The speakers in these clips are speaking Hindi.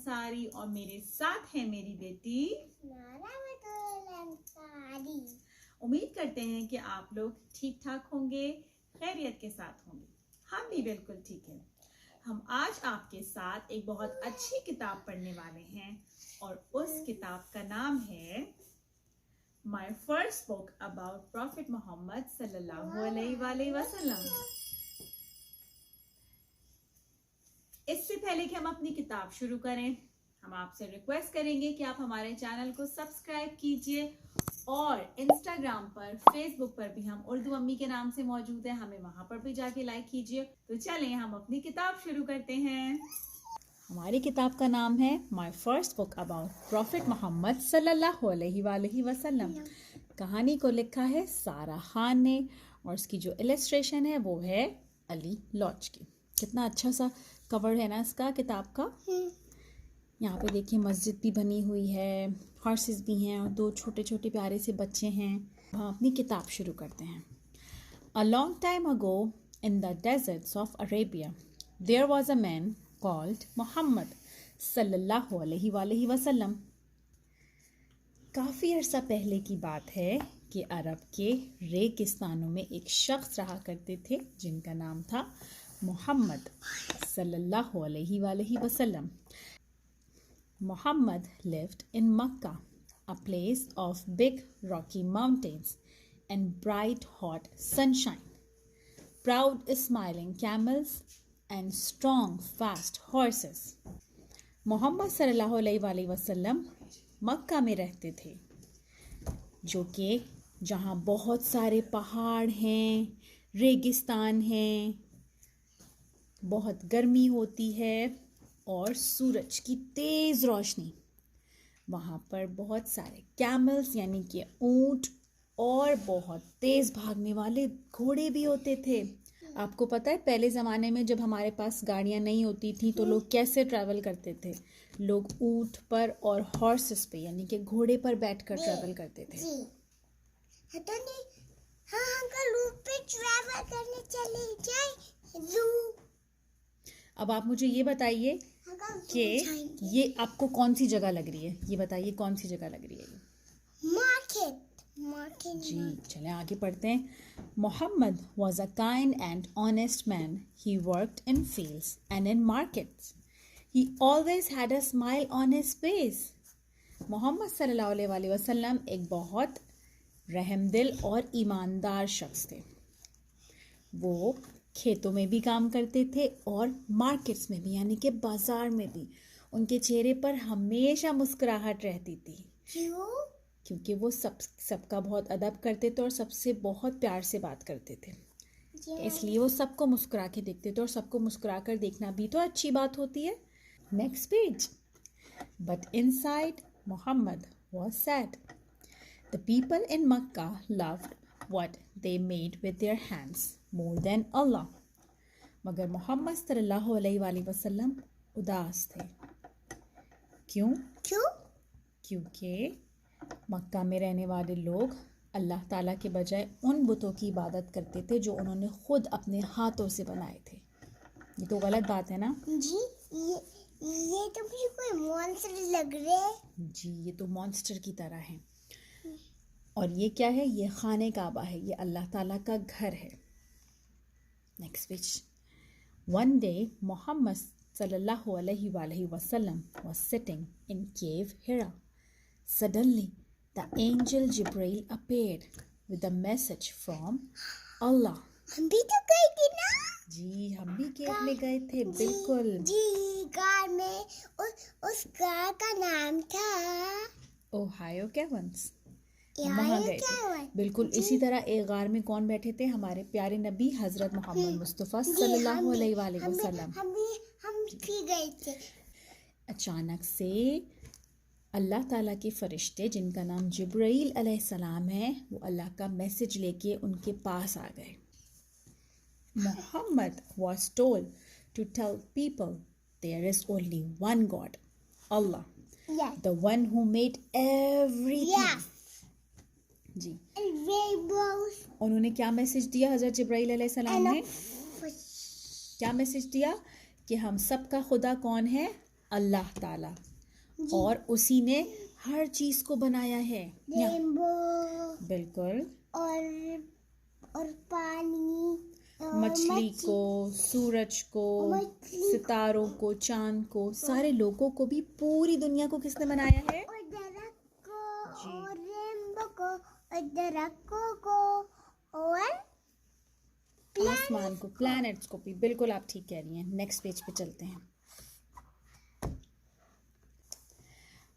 अंसारी और मेरे साथ है मेरी बेटी उम्मीद करते हैं कि आप लोग ठीक ठाक होंगे, खैरियत के साथ होंगे। हम भी बिल्कुल ठीक हैं। हम आज आपके साथ एक बहुत अच्छी किताब पढ़ने वाले हैं और उस किताब का नाम है My First Book About Prophet Muhammad Sallallahu Alaihi Wasallam। इससे पहले कि हम अपनी किताब शुरू करें, हम आपसे रिक्वेस्ट करेंगे कि आप हमारे चैनल को सब्सक्राइब कीजिए और इंस्टाग्राम पर, फेसबुक पर भी हम उर्दू अम्मी के नाम से मौजूद है, हमें वहां पर भी जाके लाइक कीजिए। तो चलें हम अपनी किताब शुरू करते हैं। हमारी किताब का नाम है my first book about prophet Muhammad सल्लल्लाहु अलैहि वसल्लम। कहानी को लिखा है सारा खान ने और उसकी जो इलस्ट्रेशन है वो है अली लॉच की। कितना अच्छा सा कवर है ना इसका किताब का। यहाँ पे देखिए मस्जिद भी बनी हुई है, हॉर्सेस भी हैं और दो छोटे छोटे प्यारे से बच्चे हैं। हम अपनी किताब शुरू करते हैं। A long time ago in the deserts of Arabia there was a man called Muhammad sallallahu alaihi wasallam। काफ़ी अरसा पहले की बात है कि अरब के रेगिस्तानों में एक शख्स रहा करते थे जिनका नाम था मोहम्मद सल्लल्लाहु अलैहि वसल्लम। Muhammad lived in Makkah, a place of big rocky mountains and bright hot sunshine, proud smiling camels and strong fast horses। Mohammad सल्लल्लाहु अलैहि वसल्लम मक्का में रहते थे, जो कि जहाँ बहुत सारे पहाड़ हैं, रेगिस्तान हैं, बहुत गर्मी होती है और सूरज की तेज़ रोशनी। वहाँ पर बहुत सारे कैमल्स यानी कि ऊँट और बहुत तेज़ भागने वाले घोड़े भी होते थे। आपको पता है पहले ज़माने में जब हमारे पास गाड़ियाँ नहीं होती थी तो लोग कैसे ट्रैवल करते थे? लोग ऊँट पर और हॉर्सेस पे यानी कि घोड़े पर बैठकर ट्रैवल करते थे। अब आप मुझे ये बताइए कि ये आपको कौन सी जगह लग रही है? ये बताइए कौन सी जगह लग रही है? मार्केट जी। चलें आगे पढ़ते हैं। Mohammad was a kind and honest man. He worked in fields and in markets. He always had a smile on his face. Mohammad सल्लल्लाहु अलैहि वसल्लम एक बहुत रहमदिल और ईमानदार शख्स थे। वो खेतों में भी काम करते थे और मार्केट्स में भी यानी कि बाजार में भी। उनके चेहरे पर हमेशा मुस्कुराहट रहती थी। क्यों? क्योंकि वो सबका बहुत अदब करते थे और सबसे बहुत प्यार से बात करते थे, इसलिए वो सबको मुस्कुरा के देखते थे और सबको मुस्कुरा कर देखना भी तो अच्छी बात होती है। Next page. But inside Muhammad was said. The people in Mecca loved what they made with their hands more than Allah. मगर मोहम्मद सल्लल्लाहु अलैहि वसल्लम उदास थे। क्यों? क्योंकि मक्का में रहने वाले लोग अल्लाह ताला के बजाय उन बुतों की इबादत करते थे जो उन्होंने खुद अपने हाथों से बनाए थे। ये तो गलत बात है ना जी। ये तो मुझे कोई मॉन्स्टर लग रहा है जी। ये तो मॉन्स्टर की तरह है। और ये क्या है? ये खाने काबा है, ये अल्लाह ताला का घर है। Next page. One day Muhammad sallallahu alaihi wasallam was sitting in cave Hira. Suddenly, the angel Jibreel appeared with a message from Allah. हम भी तो गए थे ना जी, हम भी केव में गए थे। बिल्कुल जी। गार में उस गार का नाम था ओहायो केव्स। वहाँ गए थे बिल्कुल। इसी तरह एक गार में कौन बैठे थे? हमारे प्यारे नबी हजरत मोहम्मद मुस्तफ़ा सल्लल्लाहु अलैहि वसल्लम। हम भी गए थे। अचानक से अल्लाह ताला के फरिश्ते जिनका नाम जिब्राइल अलैहिस्सलाम है, वो अल्लाह का मैसेज लेके उनके पास आ गए। Mohammad was told to tell people there is only one God, Allah, the one who made everything। जी। उन्होंने क्या मैसेज दिया? हजरत जिब्राइल अलैहिस्सलाम ने क्या मैसेज दिया कि हम सब का खुदा कौन है? अल्लाह ताला, और उसी ने हर चीज को बनाया है। रेनबो बिल्कुल। और पानी, मछली को, सूरज को, सितारों को, चांद को, सारे लोगों को भी, पूरी दुनिया को किसने बनाया है? और दरख्त को और रेनबो को और दरख्तों को और आसमान को, प्लैनेट्स को भी। बिल्कुल आप ठीक कह रही हैं। नेक्स्ट पेज पे चलते हैं।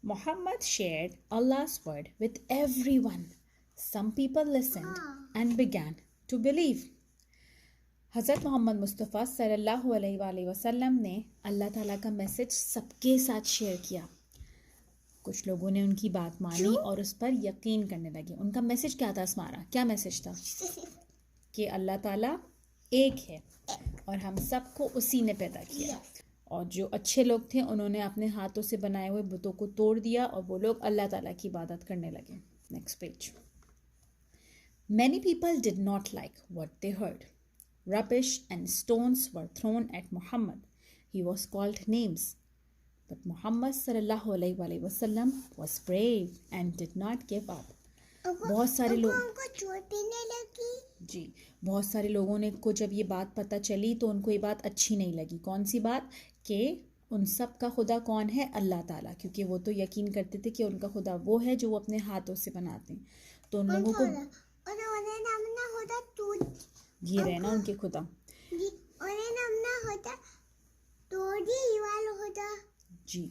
Muhammad shared Allah's word with everyone. Some people listened and began to believe. हज़रत मोहम्मद मुस्तफ़ा सल्लल्लाहु अलैहि वसल्लम ने अल्लाह ताला का मैसेज सबके साथ शेयर किया। कुछ लोगों ने उनकी बात मानी और उस पर यकीन करने लगे। उनका मैसेज क्या था अस्मारा? क्या मैसेज था? कि अल्लाह ताला एक है और हम सबको उसी ने पैदा किया। और जो अच्छे लोग थे उन्होंने अपने हाथों से बनाए हुए बुतों को तोड़ दिया और वो लोग अल्लाह ताला की इबादत करने लगे। Next page. Many people did not like what they heard. Rubbish and stones were thrown at Muhammad. He was called names. But Muhammad sallallahu alaihi wasallam was brave and did not give up. बहुत सारे लोग उनको चोट पीने लगी। जी, बहुत सारे लोगों ने को जब ये बात पता चली तो उनको ये बात अच्छी नहीं लगी। कौन सी बात? कि उन सब का खुदा कौन है? अल्लाह ताला। क्योंकि वो तो यकीन करते थे कि उनका खुदा वो है जो वो अपने हाथों से बनाते हैं। तो उन लोगों को ये रहना उनके खुदा जी।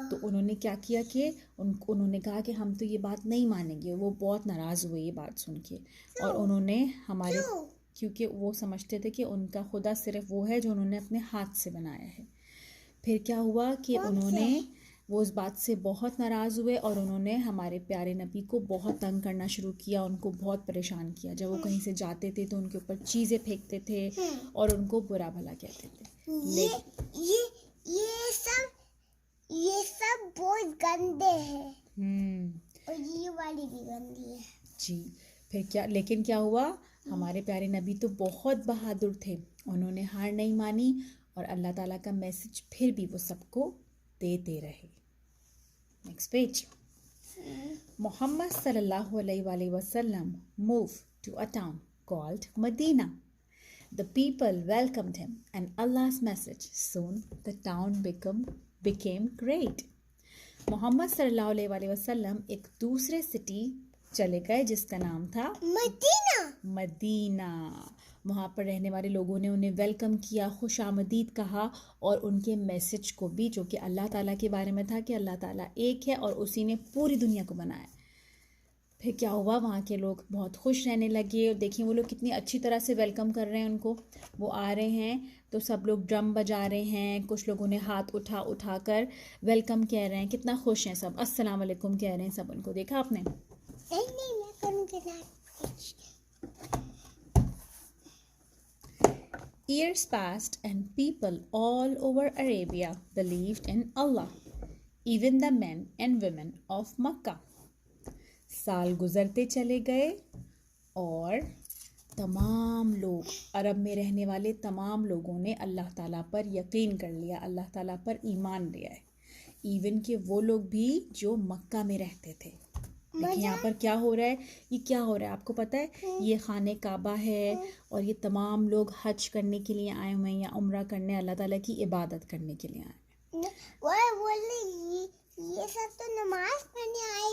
तो उन्होंने क्या किया कि उन्होंने कहा कि हम तो ये बात नहीं मानेंगे। वो बहुत नाराज़ हुए ये बात सुन के। और उन्होंने हमारे क्योंकि वो समझते थे कि उनका खुदा सिर्फ वो है जो उन्होंने अपने हाथ से बनाया है। फिर क्या हुआ कि उन्होंने वो उस बात से बहुत नाराज़ हुए और उन्होंने हमारे प्यारे नबी को बहुत तंग करना शुरू किया, उनको बहुत परेशान किया। जब वो कहीं से जाते थे तो उनके ऊपर चीज़ें फेंकते थे और उनको बुरा भला कहते थे। ये सब बहुत गंदे हैं। और ये वाली भी गंदी है जी। फिर क्या, लेकिन क्या हुआ? हमारे प्यारे नबी तो बहुत बहादुर थे। उन्होंने हार नहीं मानी और अल्लाह ताला का मैसेज फिर भी वो सबको देते रहे। Next page. Muhammad sallallahu alaihi wasallam moved to a town called Medina. The people welcomed him and Allah's message. Soon the town became great. Muhammad सल्लल्लाहु अलैहि वसल्लम एक दूसरे सिटी चले गए जिसका नाम था मदीना। वहाँ पर रहने वाले लोगों ने उन्हें वेलकम किया, खुशामदीद कहा और उनके मैसेज को भी, जो कि अल्लाह ताला के बारे में था कि अल्लाह ताला एक है और उसी ने पूरी दुनिया को बनाया। फिर क्या हुआ? वहाँ के लोग बहुत खुश रहने लगे। और देखिए वो लोग कितनी अच्छी तरह से वेलकम कर रहे हैं उनको। वो आ रहे हैं तो सब लोग ड्रम बजा रहे हैं, कुछ लोगों ने हाथ उठा कर वेलकम कह रहे हैं। कितना खुश हैं सब, अस्सलाम वालेकुम कह रहे हैं सब उनको। देखा आपने? नहीं, मैं करूँगी ना। Years passed and people all over Arabia believed in Allah, even the men and women of Makkah. साल गुजरते चले गए और तमाम लोग, अरब में रहने वाले तमाम लोगों ने अल्लाह ताला पर यकीन कर लिया, अल्लाह ताला पर ईमान लिया है। इवन के वो लोग भी जो मक्का में रहते थे। देखिए यहाँ पर क्या हो रहा है, ये क्या हो रहा है आपको पता है? ये खाने काबा है और ये तमाम लोग हज करने के लिए आए हुए हैं या उम्रा करने, अल्लाह ताला की इबादत करने के लिए आए हैं। ये सब तो नमाज पढ़ने आए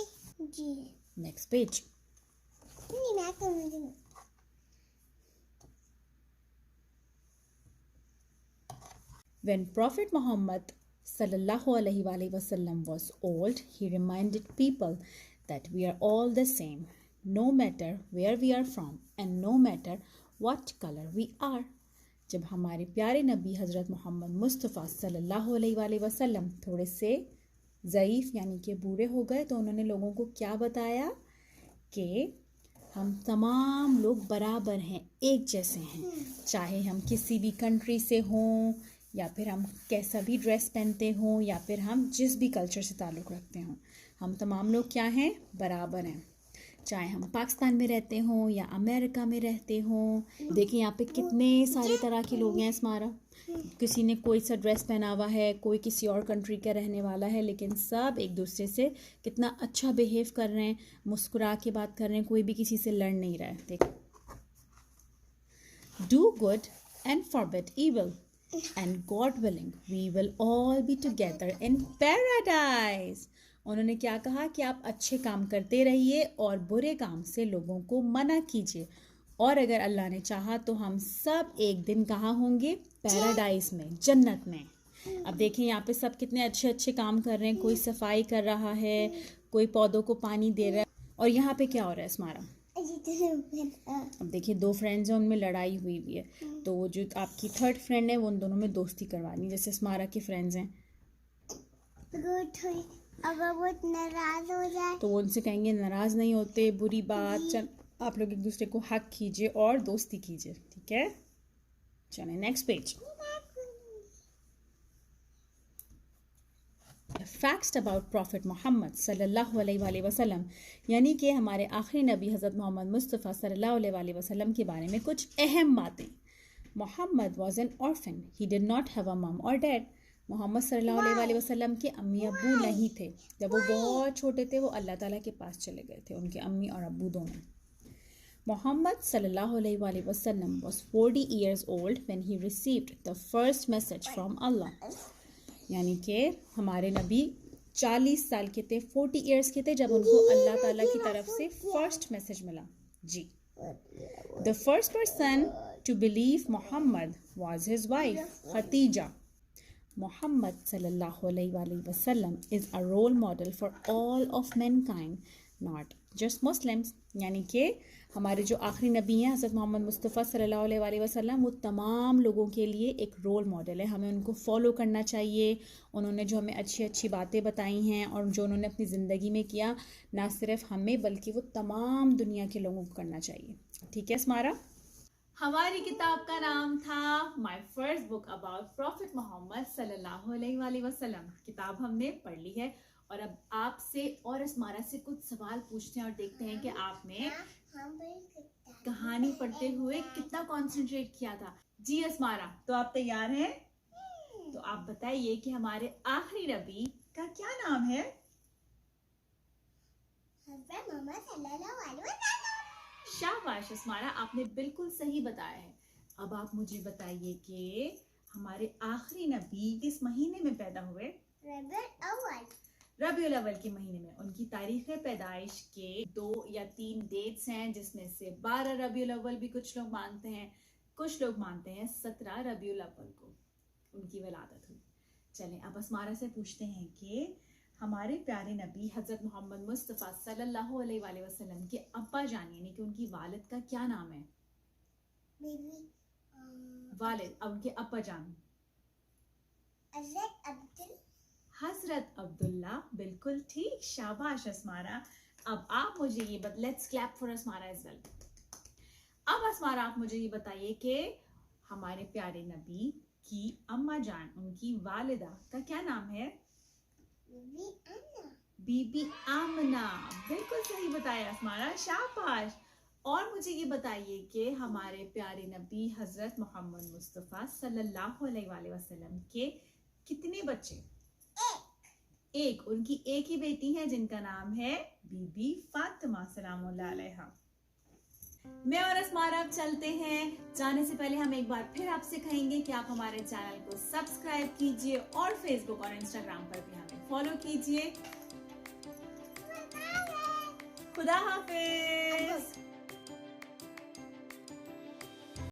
जी। Next page. नहीं, मैं करूँगी। When Prophet Muhammad sallallahu alaihi wasallam was old, he reminded people that we are all the same, no matter where we are from and no matter what color we are. जब हमारे प्यारे नबी हज़रत मोहम्मद मुस्तफ़ा सल्लल्लाहु अलैहि वसल्लम थोड़े से ज़ईफ़ यानी कि बूढ़े हो गए तो उन्होंने लोगों को क्या बताया कि हम तमाम लोग बराबर हैं, एक जैसे हैं। चाहे हम किसी भी कंट्री से हों या फिर हम कैसा भी ड्रेस पहनते हों या फिर हम जिस भी कल्चर से ताल्लुक़ रखते हों, हम तमाम लोग क्या हैं? बराबर हैं। चाहे हम पाकिस्तान में रहते हों या अमेरिका में रहते हों। देखिए यहाँ पे कितने सारे तरह के लोग हैं हमारा। किसी ने कोई सा ड्रेस पहना हुआ है, कोई किसी और कंट्री का रहने वाला है, लेकिन सब एक दूसरे से कितना अच्छा बिहेव कर रहे हैं, मुस्कुरा के बात कर रहे हैं, कोई भी किसी से लड़ नहीं रहा है. देखो, do good and forbid evil, and God willing we will all be together in paradise. उन्होंने क्या कहा कि आप अच्छे काम करते रहिए और बुरे काम से लोगों को मना कीजिए, और अगर अल्लाह ने चाहा तो हम सब एक दिन कहाँ होंगे? पैराडाइज में, जन्नत में. अब देखें यहाँ पे सब कितने अच्छे अच्छे काम कर रहे हैं. कोई सफाई कर रहा है, कोई पौधों को पानी दे रहा है. और यहाँ पे क्या हो रहा है स्मारा? अब देखिए, दो फ्रेंड्स हैं, उनमें लड़ाई हुई हुई है. तो वो जो आपकी थर्ड फ्रेंड है वो उन दोनों में दोस्ती करवानी, जैसे स्मारा के फ्रेंड्स हैं. अगर वो नाराज हो जाए तो वो उनसे कहेंगे नाराज नहीं होते, बुरी बात, चल आप लोग एक दूसरे को हक कीजिए और दोस्ती कीजिए. ठीक है, चलें next page. Facts about prophet Muhammad सल्लल्लाहु अलैहि वसल्लम, यानी कि हमारे आखिरी नबी हज़रत मोहम्मद मुस्तफ़ा सल्लल्लाहु अलैहि वसल्लम के बारे में कुछ अहम बातें. Muhammad was an orphan, he did not have a mum और डैड. मोहम्मद सल्लल्लाहु अलैहि वसल्लम के अम्मी अब्बू नहीं थे. जब वो बहुत छोटे थे वो अल्लाह ताला के पास चले गए थे, उनके अम्मी और अब्बू दोनों. मोहम्मद सल्लल्लाहु अलैहि वसल्लम was 40 years old when he received the first message from Allah. यानी कि हमारे नबी 40 साल के थे, 40 years के थे जब उनको अल्लाह ताला की तरफ से फर्स्ट मैसेज मिला. जी. The first person to believe Muhammad was his wife Khadija. Muhammad sallallahu alaihi wasallam is a role model for all of mankind, not just Muslims. यानी कि हमारे जो आखिरी नबी हैं हज़रत मोहम्मद मुस्तफ़ा सल्लल्लाहु अलैहि वसल्लम, वो तमाम लोगों के लिए एक रोल मॉडल है. हमें उनको फॉलो करना चाहिए. उन्होंने जो हमें अच्छी अच्छी बातें बताई हैं और जो उन्होंने अपनी ज़िंदगी में किया, ना सिर्फ हमें बल्कि वो तमाम दुनिया के लोगों को करना चाहिए. ठीक है स्मारा? हमारी किताब का नाम था my first book about prophet Muhammad सल्लल्लाहु अलैहि वसल्लम. किताब हमने पढ़ ली है और अब आपसे और स्मारा से कुछ सवाल पूछते हैं और देखते हैं कि आपने कहानी पढ़ते हुए कितना कंसंट्रेट किया था. जी अस्मारा, तो आप तैयार हैं? तो आप बताइए कि हमारे आखिरी नबी का क्या नाम है? शाबाश अस्मारा, आपने बिल्कुल सही बताया है. अब आप मुझे बताइए कि हमारे आखिरी नबी किस महीने में पैदा हुए? रबीउल अव्वल के महीने में. उनकी तारीख पैदाइश के 2 या 3 डेट्स हैं, जिसमें से 12 रबीउल अव्वल भी कुछ लोग मानते हैं, कुछ लोग मानते हैं 17 रबीउल अव्वल को उनकी विलादत हुई. चलें अब अस्मारा से पूछते हैं कि हमारे प्यारे नबी हज़रत मोहम्मद मुस्तफ़ा सल्लल्लाहु अलैहि वसल्लम के अब्बा जान यानी कि उनकी वालिद का क्या नाम है? वालिद, उनके अब्बा जान हजरत अब्दुल्ला. बिल्कुल ठीक, शाबाश अस्मारा. अब आप मुझे ये let's clap for Asmara as well. अब अस्मारा आप मुझे ये बताइए कि हमारे प्यारे नबी की अम्मा जान, उनकी वालिदा का क्या नाम है? बीबी आमना. बिल्कुल सही बताया अस्मारा, शाबाश. और मुझे ये बताइए कि हमारे प्यारे नबी हजरत मोहम्मद मुस्तफ़ा सल्लल्लाहु अलैहि वसल्लम के कितने बच्चे? एक. उनकी एक ही बेटी है जिनका नाम है बीबी फातिमा सलामुल्लाह अलैहा. मैं और अस्मारा अब चलते हैं. जाने से पहले हम एक बार फिर आपसे कहेंगे कि आप हमारे चैनल को सब्सक्राइब कीजिए और फेसबुक और इंस्टाग्राम पर भी हमें फॉलो कीजिए. खुदा हाफिज.